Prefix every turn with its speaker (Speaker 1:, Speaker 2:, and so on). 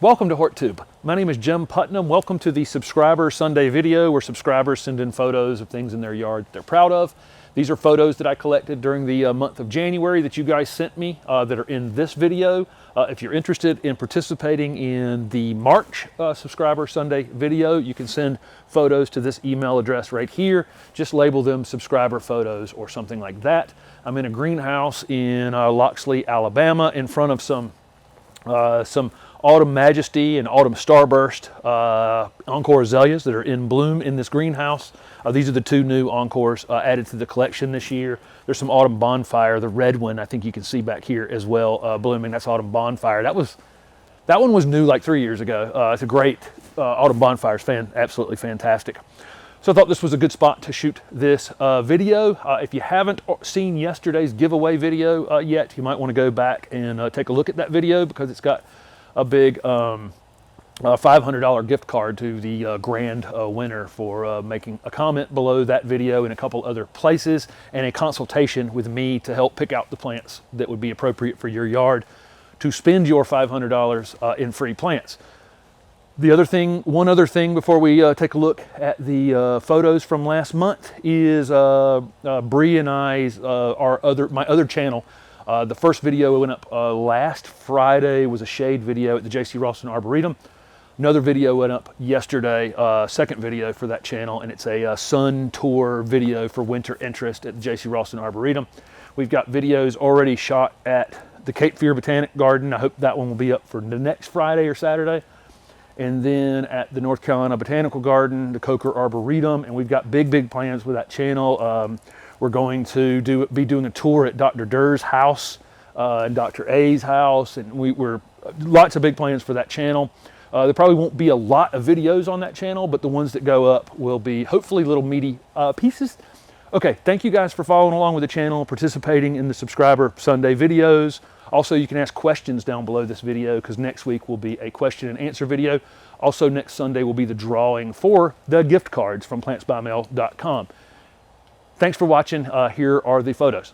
Speaker 1: Welcome to HortTube. My name is Jim Putnam. Welcome to the Subscriber Sunday video where subscribers send in photos of things in their yard they're proud of. These are photos that I collected during the month of January that you guys sent me that are in this video. If you're interested in participating in the March Subscriber Sunday video, you can send photos to this email address right here. Just label them subscriber photos or something like that. I'm in a greenhouse in Loxley, Alabama, in front of some Autumn Majesty and Autumn Starburst Encore azaleas that are in bloom in this greenhouse. These are the two new Encores added to the collection this year. There's some Autumn Bonfire, the red one I think you can see back here as well, blooming. That's Autumn Bonfire. That one was new like 3 years ago. It's a great Autumn Bonfire. It's absolutely fantastic. So I thought this was a good spot to shoot this video. If you haven't seen yesterday's giveaway video yet, you might want to go back and take a look at that video because it's got a big $500 gift card to the grand winner for making a comment below that video in a couple other places, and a consultation with me to help pick out the plants that would be appropriate for your yard to spend your $500 in free plants. One other thing before we take a look at the photos from last month is Bree and I's my other channel. The first video went up last Friday was a shade video at the J.C. Raulston Arboretum. Another video went up yesterday, second video for that channel, and it's a sun tour video for winter interest at the J.C. Raulston Arboretum. We've got videos already shot at the Cape Fear Botanic Garden. I hope that one will be up for the next Friday or Saturday. And then at the North Carolina Botanical Garden, the Coker Arboretum, and we've got big plans with that channel. We're going to be doing a tour at Dr. Durr's house and Dr. A's house, and we're lots of big plans for that channel. There probably won't be a lot of videos on that channel, but the ones that go up will be hopefully little meaty pieces. Okay, thank you guys for following along with the channel, participating in the Subscriber Sunday videos. Also, you can ask questions down below this video because next week will be a question and answer video. Also, next Sunday will be the drawing for the gift cards from plantsbymail.com. Thanks for watching. Here are the photos.